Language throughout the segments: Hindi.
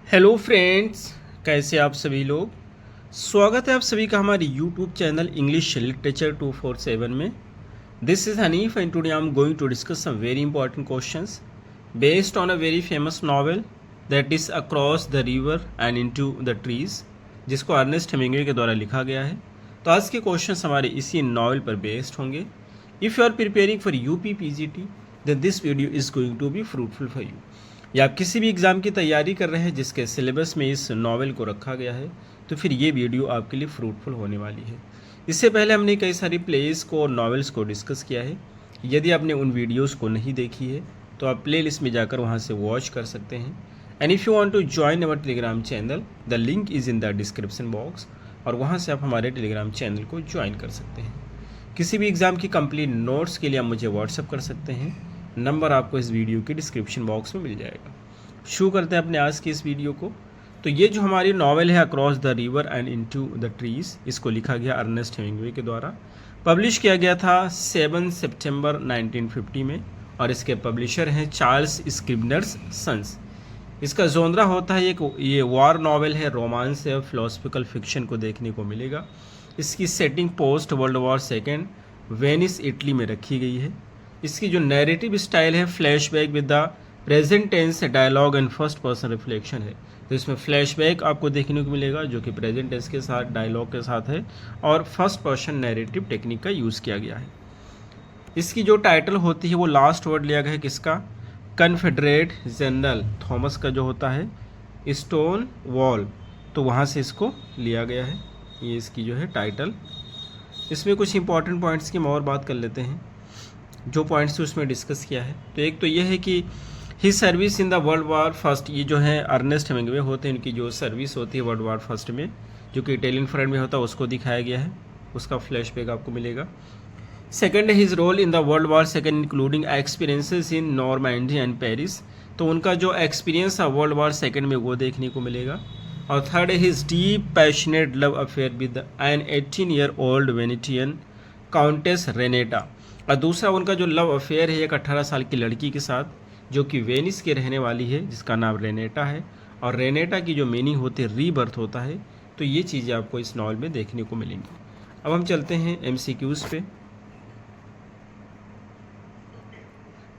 हेलो फ्रेंड्स, कैसे आप सभी लोग। स्वागत है आप सभी का हमारे यूट्यूब चैनल इंग्लिश लिटरेचर 247 में। This is Hanif and today I am going to discuss some very important questions based on a very famous novel that is across the river and into the trees, जिसको अर्नेस्ट हेमिंग्वे के द्वारा लिखा गया है। तो आज के क्वेश्चंस हमारे इसी नॉवेल पर बेस्ड होंगे। If you are preparing for UP PGT then this video is going to be fruitful for you. या आप किसी भी एग्ज़ाम की तैयारी कर रहे हैं जिसके सिलेबस में इस नॉवेल को रखा गया है, तो फिर ये वीडियो आपके लिए फ्रूटफुल होने वाली है। इससे पहले हमने कई सारी प्लेस को और नॉवेल्स को डिस्कस किया है। यदि आपने उन वीडियोस को नहीं देखी है तो आप प्ले लिस्ट में जाकर वहाँ से वॉच कर सकते हैं। And if you want to join our Telegram channel, the link is in the description box, और वहाँ से आप हमारे टेलीग्राम चैनल को ज्वाइन कर सकते हैं। किसी भी एग्ज़ाम की कंप्लीट नोट्स के लिए आप मुझे व्हाट्सअप कर सकते हैं। नंबर आपको इस वीडियो के डिस्क्रिप्शन बॉक्स में मिल जाएगा। शुरू करते हैं अपने आज की इस वीडियो को। तो ये जो हमारी नॉवेल है across the river and into the trees, इसको लिखा गया अर्नेस्ट हेमिंग्वे के द्वारा। पब्लिश किया गया था 7 सितंबर 1950 में, और इसके पब्लिशर हैं चार्ल्स स्क्रिबनर्स सन्स। इसका जोनरा होता है ये वॉर नॉवेल है, रोमांस है, फिलोसफिकल फिक्शन को देखने को मिलेगा। इसकी setting post World War second Venice Italy में रखी गई है। इसकी जो नैरेटिव स्टाइल है flashback with the present tense dialogue and first person reflection है। तो इसमें फ्लैशबैक आपको देखने को मिलेगा जो कि प्रेजेंट टेंस के साथ डायलॉग के साथ है, और फर्स्ट पर्सन नैरेटिव टेक्निक का यूज़ किया गया है। इसकी जो टाइटल होती है वो लास्ट वर्ड लिया गया है किसका, कन्फेडरेट जनरल थॉमस का जो होता है स्टोन वॉल, तो वहाँ से इसको लिया गया है। ये इसकी जो है टाइटल। इसमें कुछ इंपॉर्टेंट पॉइंट्स की हम और बात कर लेते हैं जो पॉइंट्स उसमें डिस्कस किया है। तो एक तो ये है कि he service in the world war first, ये जो है अर्नेस्ट हेमिंग्वे होते हैं, इनकी जो सर्विस होती है वर्ल्ड वार फर्स्ट में, जो कि इटालियन फ्रंट में होता है, उसको दिखाया गया है। उसका फ्लैशबैक आपको मिलेगा। सेकंड है his role in the world War second including experiences in Normandy and Paris, तो उनका जो एक्सपीरियंस था वर्ल्ड वार सेकंड में वो देखने को मिलेगा। और थर्ड है his deep passionate love affair with an 18 year old Venetian countess Renata, और दूसरा उनका जो लव अफेयर है एक 18 साल की लड़की के साथ जो कि वेनिस के रहने वाली है, जिसका नाम रेनेटा है। और रेनेटा की जो मीनिंग होती है रीबर्थ होता है। तो ये चीज़ें आपको इस नॉवल में देखने को मिलेंगी। अब हम चलते हैं MCQs पे।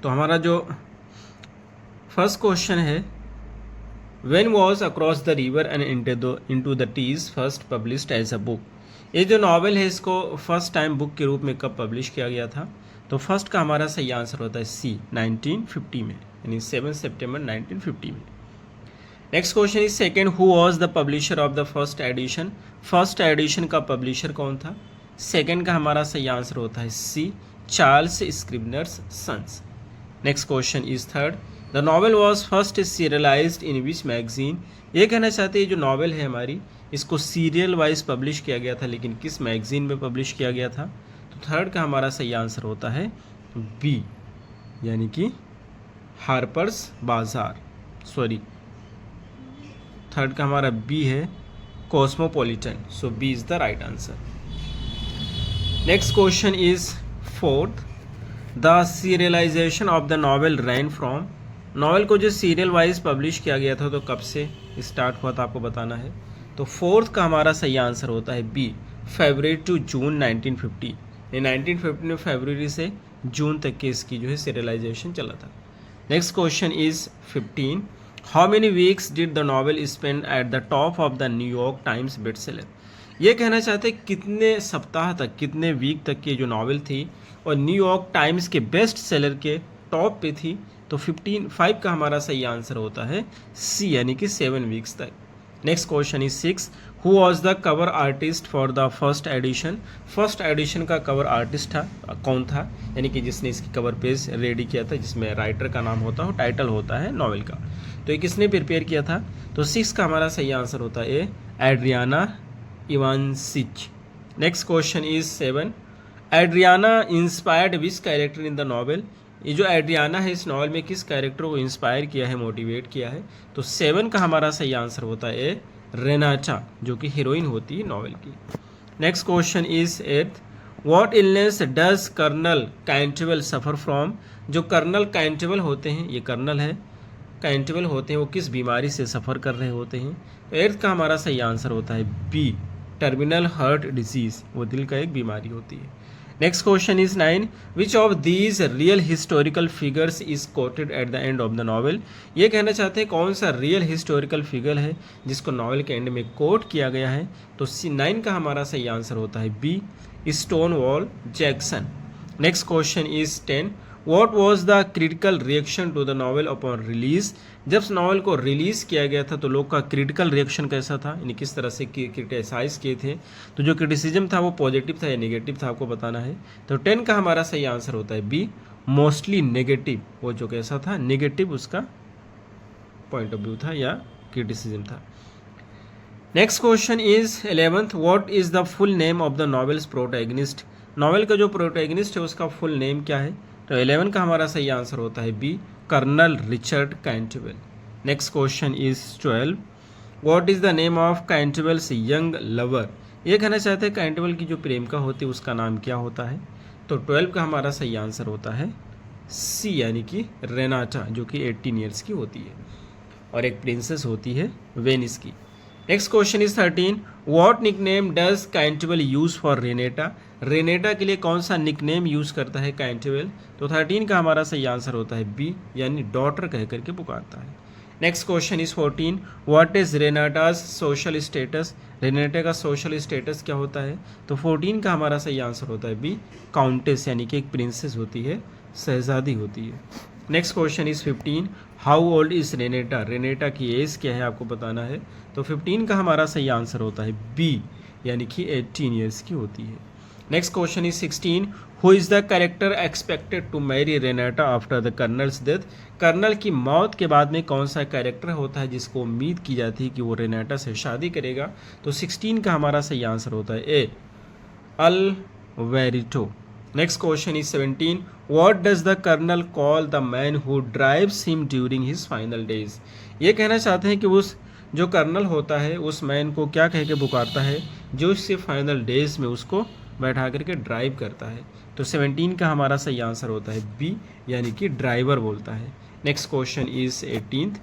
तो हमारा जो फर्स्ट क्वेश्चन है, when was across the river and into the trees first published as a book. ये जो नॉवेल है इसको फर्स्ट टाइम बुक के रूप में कब पब्लिश किया गया था, तो फर्स्ट का हमारा सही आंसर होता है C, 1950 में, यानी 7 सितंबर 1950 में। Next question is second, who was the publisher of the first edition. First edition का पब्लिशर कौन था। सेकेंड का हमारा सही आंसर होता है C, Charles Scribner's Sons. Next question is third, the novel was first serialised in which magazine. ये कहना चाहते हैं जो नॉवेल है हमारी, इसको सीरियल वाइज पब्लिश किया गया था, लेकिन किस मैगजीन में पब्लिश किया गया था। तो थर्ड का हमारा सही आंसर होता है B, यानी कि हार्पर्स बाजार, सॉरी थर्ड का हमारा B है, cosmopolitan. So B is the right answer. Next question is fourth, the serialisation of the novel ran from. Novel को जो सीरियल वाइज पब्लिश किया गया था तो कब से स्टार्ट हुआ था आपको बताना है। तो फोर्थ का हमारा सही आंसर होता है B, फरवरी टू जून 1950। 1950 में फरवरी से जून तक के इसकी जो है सीरियलाइजेशन चला था। Next question is 15, how many weeks did the novel spend at the top of the New York times bestseller. ये कहना चाहते हैं कितने सप्ताह तक, कितने वीक तक की जो नॉवेल थी और न्यूयॉर्क टाइम्स के बेस्ट सेलर के टॉप पे थी। तो 5 का हमारा सही आंसर होता है C, यानी कि 7 वीक्स तक। Next question is 6, who was the cover artist for the first edition. First edition का कवर आर्टिस्ट था कौन था, यानी कि जिसने इसकी कवर पेज रेडी किया था, जिसमें राइटर का नाम होता है, टाइटल होता है नॉवेल का। तो ये किसने प्रिपेयर किया था। तो 6 का हमारा सही आंसर होता है Adriana Ivancich. Next question is 7, Adriana inspired which character in the novel. ये जो एड्रियाना है इस नॉवल में किस कैरेक्टर को इंस्पायर किया है, मोटिवेट किया है। तो 7 का हमारा सही आंसर होता है रेनाटा, जो कि हीरोइन होती है नॉवेल की। Next question is 8, what illness does Colonel Cantwell suffer from. जो कर्नल कैंटेबल होते हैं, ये कर्नल है, कैंटेबल होते हैं वो किस बीमारी से सफ़र कर रहे होते हैं? तो 8th का हमारा सही आंसर होता है बी, टर्मिनल हार्ट डिजीज़, वो दिल का एक बीमारी होती है। Next question is 9, which of these real historical figures is coated at the end of the novel? ये कहना चाहते हैं कौन सा रियल हिस्टोरिकल फिगर है जिसको नॉवल के एंड में कोट किया गया है? तो 9 का हमारा सही आंसर होता है B, Stonewall Jackson. Next question is 10, what was the critical reaction to the novel upon release? जब नॉवल को रिलीज़ किया गया था तो लोग का क्रिटिकल रिएक्शन कैसा था, यानी किस तरह से क्रिटिसाइज किए थे? तो जो क्रिटिसिज्म था वो पॉजिटिव था या नेगेटिव था, आपको बताना है। तो 10 का हमारा सही आंसर होता है बी, मोस्टली नेगेटिव। वो जो कैसा था, नेगेटिव उसका पॉइंट ऑफ व्यू था या क्रिटिसिज्म था। Next question is 11th, what is the full name of the novels protagonist? Novel का जो प्रोटैगनिस्ट है उसका फुल नेम क्या है? तो 11 का हमारा सही आंसर होता है B, Colonel Richard Cantwell. Next question is 12, what is the name of Cantwell's young lover? ये कहना चाहते हैं कैंटेबल की जो प्रेमिका होती है उसका नाम क्या होता है? तो 12 का हमारा सही आंसर होता है सी, यानी कि रेनाटा, जो कि 18 ईयर्स की होती है और एक प्रिंसेस होती है वेनिस की। Next question is 13, what nickname does Cantwell use for Renata? Renata के लिए कौन सा निकनेम यूज करता है कैंटेबल? तो 13 का हमारा सही आंसर होता है बी, यानी डॉटर कह करके पुकारता है। Next question is 14, what is Renata's social status? Renata का सोशल स्टेटस क्या होता है? तो 14 का हमारा सही आंसर होता है बी, काउंटेस, यानी कि एक प्रिंसेस होती है, शहजादी होती है। Next question is 15, how old is Renata? Renata की एज क्या है आपको बताना है। तो 15 का हमारा सही आंसर होता है बी, यानी कि 18 ईयर्स की होती है। Next question is 16, who is the character expected to marry Renata after the colonel's death? Colonel की मौत के बाद में कौन सा कैरेक्टर होता है जिसको उम्मीद की जाती है कि वो रेनेटा से शादी करेगा? तो 16 का हमारा सही आंसर होता है A, Alvarito. Next question is 17, what does the colonel call the man who drives him during his final days? ये कहना चाहते हैं कि उस जो कर्नल होता है उस मैन को क्या कह के पुकारता है जो इससे फाइनल डेज में उसको बैठा करके ड्राइव करता है? तो 17 का हमारा सही आंसर होता है बी, यानी कि ड्राइवर बोलता है। Next question is 18th,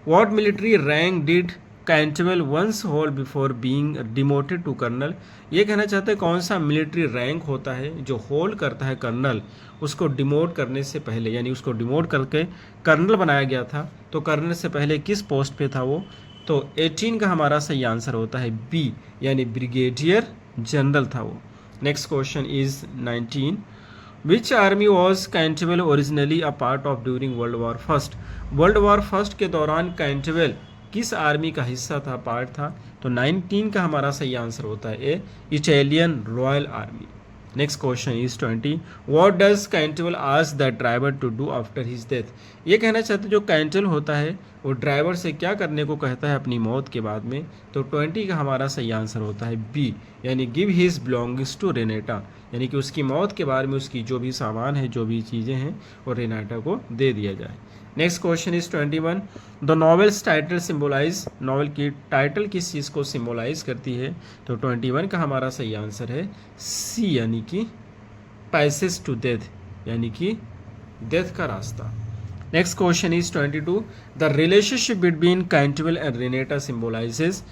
what military rank did Cantwell once hold before being demoted to colonel? ये कहना चाहते हैं कौन सा मिलिट्री रैंक होता है जो होल्ड करता है कर्नल उसको डिमोट करने से पहले, यानी उसको डिमोट करके कर्नल बनाया गया था। तो कर्नल से पहले किस पोस्ट पे था वो? तो 18 का हमारा सही आंसर होता है बी, यानी ब्रिगेडियर जनरल था वो। Next question is 19, which army was Cantwell originally a part of during World War first? World War first के दौरान कैंटेबल किस आर्मी का हिस्सा था, पार्ट था? तो 19 का हमारा सही आंसर होता है A, Italian royal army. Next question is 20, what does Cantwell ask the driver to do after his death? ये कहना चाहते हैं जो कैंटेबल होता है वो ड्राइवर से क्या करने को कहता है अपनी मौत के बाद में? तो 20 का हमारा सही आंसर होता है बी, यानी गिव हिज बिलोंगिंग्स टू रेनेटा, यानी कि उसकी मौत के बाद में उसकी जो भी सामान है, जो भी चीज़ें हैं, वो रेनेटा को दे दिया जाए। Next question is 21, the novels title symbolise? Novel की टाइटल किस चीज़ को सिम्बोलाइज करती है? तो 21 का हमारा सही आंसर है सी, यानी कि पैसेज टू डेथ, यानी कि डेथ का रास्ता। Next question is 22, the relationship between Cantwell and Renata symbolises?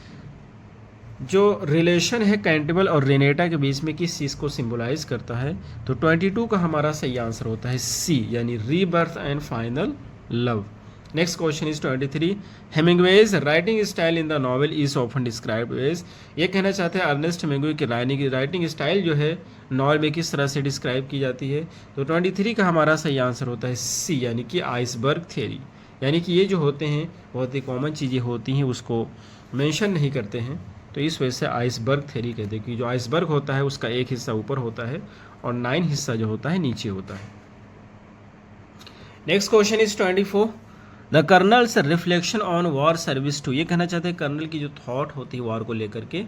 जो रिलेशन है कैंटेबल और रेनेटा के बीच में किस चीज़ को सिम्बोलाइज करता है? तो 22 का हमारा सही आंसर होता है सी, यानी rebirth and final love. Next question is 23, Hemingway's writing style in the novel is often described as? ये कहना चाहते हैं अर्नेस्ट हेमिंग्वे की राइटिंग स्टाइल जो है नॉवल में किस तरह से डिस्क्राइब की जाती है? तो 23 का हमारा सही आंसर होता है सी, यानी कि आइसबर्ग थ्योरी, यानी कि ये जो होते हैं बहुत ही कॉमन चीज़ें होती हैं उसको मेंशन नहीं करते हैं, तो इस वजह से आइसबर्ग थ्योरी कहते हैं कि जो आइसबर्ग होता है उसका एक हिस्सा ऊपर होता है और 9 हिस्सा जो होता है नीचे होता है। Next question is 24, the colonel's reflection on war service to? ये कहना चाहते हैं कर्नल की जो थॉट होती है वॉर को लेकर के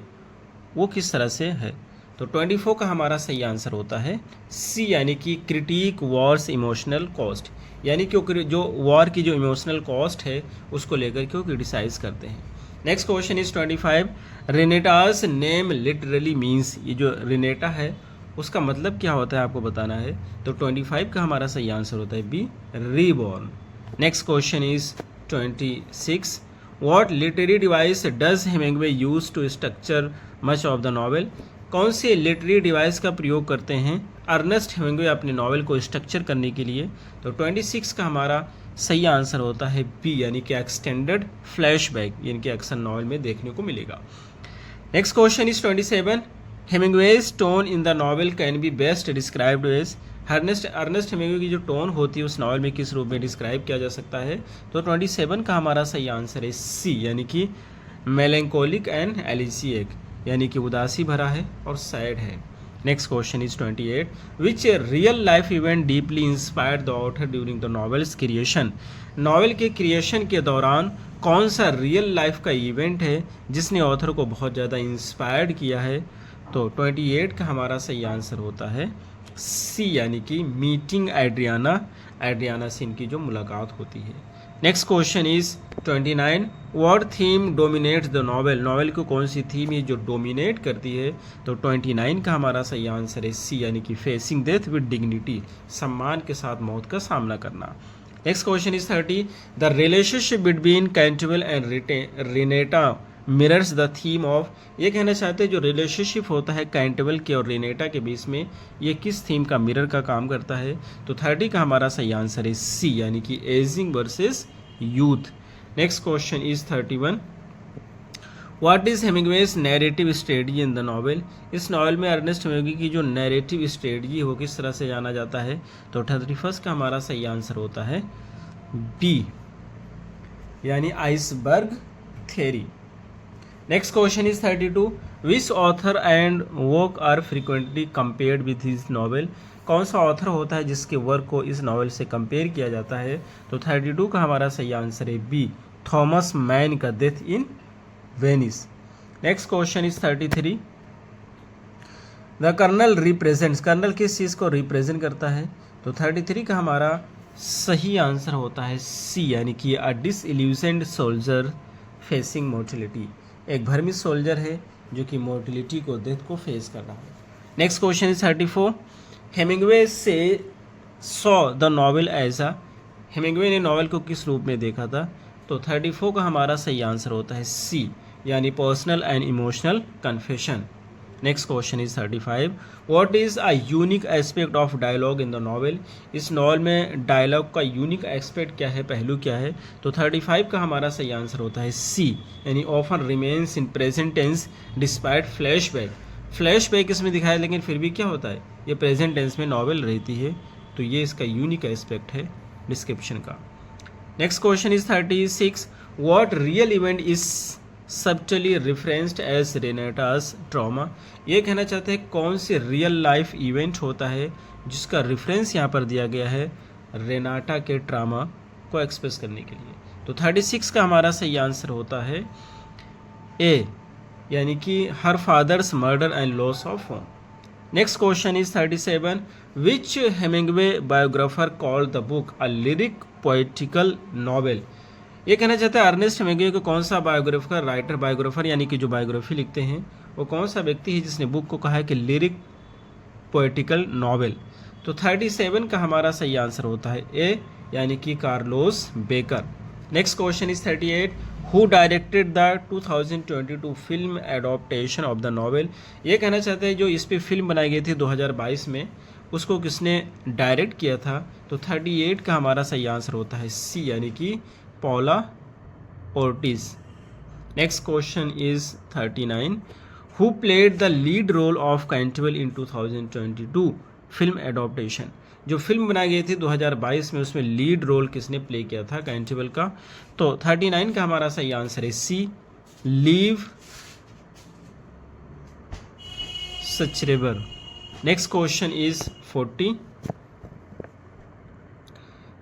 वो किस तरह से है? तो 24 का हमारा सही आंसर होता है सी, यानी कि क्रिटिक वॉर्स इमोशनल कॉस्ट, यानी कि जो वॉर की जो इमोशनल कॉस्ट है उसको लेकर के वो क्रिटिसाइज करते हैं। Next question is 25, Renata's name literally means? ये जो रेनेटा है उसका मतलब क्या होता है आपको बताना है। तो 25 का हमारा सही आंसर होता है B, reborn. Next question is 26. What literary device does Hemingway use to structure much of the novel? कौन से लिटरेरी डिवाइस का प्रयोग करते हैं अर्नेस्ट हेमिंग्वे अपने नॉवेल को स्ट्रक्चर करने के लिए? तो 26 का हमारा सही आंसर होता है बी, यानी कि एक्सटेंडेड फ्लैशबैक, यानी कि अक्सर नॉवेल में देखने को मिलेगा। Next question is 27. Hemingway's tone in the novel can be best described as? Ernest Hemingway की जो टोन होती है उस नॉवल में किस रूप में डिस्क्राइब किया जा सकता है? तो 27 का हमारा सही आंसर है सी, यानी कि मेलेंकोलिक एंड एलिजिएक, यानी कि उदासी भरा है और सैड है। Next question is 28. Which real life event deeply inspired the author during the novels creation? Novel के क्रिएशन के दौरान कौन सा रियल लाइफ का इवेंट है जिसने ऑथर को बहुत ज़्यादा इंस्पायर्ड किया है? तो 28 का हमारा सही आंसर होता है सी, यानी कि मीटिंग एड्रियाना से इनकी जो मुलाकात होती है। Next question is 29. What theme dominates the novel? Novel को कौन सी थीम है जो डोमिनेट करती है? तो 29 का हमारा सही आंसर है सी, यानी कि फेसिंग डेथ विद डिग्निटी, सम्मान के साथ मौत का सामना करना। Next question is 30. The relationship between Cantwell and Renata mirrors the theme of? ये कहना चाहते हैं जो रिलेशनशिप होता है कैंटेबल के और रिनेटा के बीच में, ये किस थीम का मिरर का काम करता है? तो 30 का हमारा सही आंसर है सी, यानी कि ageing versus youth. Next question is 31. What is Hemingway's narrative strategy in the novel? इस नॉवेल में अर्नेस्ट हेमिंग्वे की जो नैरेटिव स्ट्रेटजी हो किस तरह से जाना जाता है? तो 31 का हमारा सही आंसर होता है बी, यानी iceberg theory. Next question is 32. Which author and work are frequently compared with his novel? कौन सा ऑथर होता है जिसके वर्क को इस नॉवेल से कंपेयर किया जाता है? तो 32 का हमारा सही आंसर है बी, थॉमस मैन का death in Venice. Next question is 33. The colonel represents? Colonel किस चीज़ को रिप्रेजेंट करता है? तो 33 का हमारा सही आंसर होता है सी, यानी कि अ डिसइल्यूशन्ड सोल्जर फेसिंग मोर्टिलिटी, एक भ्रमित सोल्जर है जो कि मोर्टिलिटी को, डेथ को फेस कर रहा है। Next question is 34. हेमिंग्वे से saw the novel as a? Hemingway ने नॉवेल को किस रूप में देखा था? तो 34 का हमारा सही आंसर होता है सी, यानी personal and emotional confession. Next question is 35. What is a unique aspect of dialogue in the novel? इस नॉवेल में डायलॉग का यूनिक एस्पेक्ट क्या है, पहलू क्या है? तो 35 का हमारा सही आंसर होता है सी, यानी often remains in present tense despite flashback. Flashback इसमें दिखाया लेकिन फिर भी क्या होता है, ये प्रेजेंट टेंस में नॉवेल रहती है, तो ये इसका यूनिक एस्पेक्ट है डिस्क्रिप्शन का। Next question is 36. What real event is subtly referenced as Renata's trauma? ये कहना चाहते हैं कौन से रियल लाइफ इवेंट होता है जिसका रेफरेंस यहाँ पर दिया गया है रेनाटा के ट्रामा को एक्सप्रेस करने के लिए? तो 36 का हमारा सही आंसर होता है ए, यानी कि her father's murder and loss of home. Next question is 37. Which Hemingway biographer called the book a lyric poetical novel? ये कहना चाहता है अर्नेस्ट हेमिंग्वे को कौन सा बायोग्राफर, राइटर बायोग्राफर, यानी कि जो बायोग्राफी लिखते हैं वो कौन सा व्यक्ति है जिसने बुक को कहा है कि लिरिक पोएटिकल नॉवेल? तो 37 का हमारा सही आंसर होता है ए, यानी कि Carlos baker. Next question is 38. Who directed the 2022 film adaptation of the novel? ये कहना चाहते हैं जो इस पे फिल्म बनाई गई थी 2022 में, उसको किसने डायरेक्ट किया था? तो 38 का हमारा सही आंसर होता है सी, यानी कि Paula Ortiz. Next question is 39. Who played the lead role of Cantwell in 2022 film adaptation? जो फिल्म बनाई गई थी 2022 में, उसमें लीड रोल किसने प्ले किया था कैंटेबल का? तो 39 का हमारा सही आंसर है C, Liev Schreiber. Next question is 40.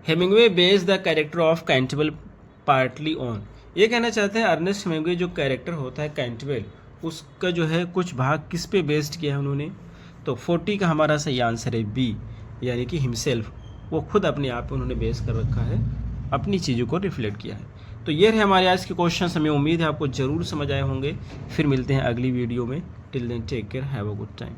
Hemingway based the character of Cantwell partly on? ये कहना चाहते हैं अर्नेस्ट हेमिंग्वे जो कैरेक्टर होता है कैंटेबल, उसका जो है कुछ भाग किस पे बेस्ड किया है उन्होंने? तो 40 का हमारा सही आंसर है बी, यानी कि हिमसेल्फ, वो खुद अपने आप उन्होंने बेस कर रखा है, अपनी चीज़ों को रिफ्लेक्ट किया है। तो ये रहे हमारे आज के क्वेश्चन, हमें उम्मीद है आपको जरूर समझ आए होंगे। फिर मिलते हैं अगली वीडियो में। Till then take care, have a good time.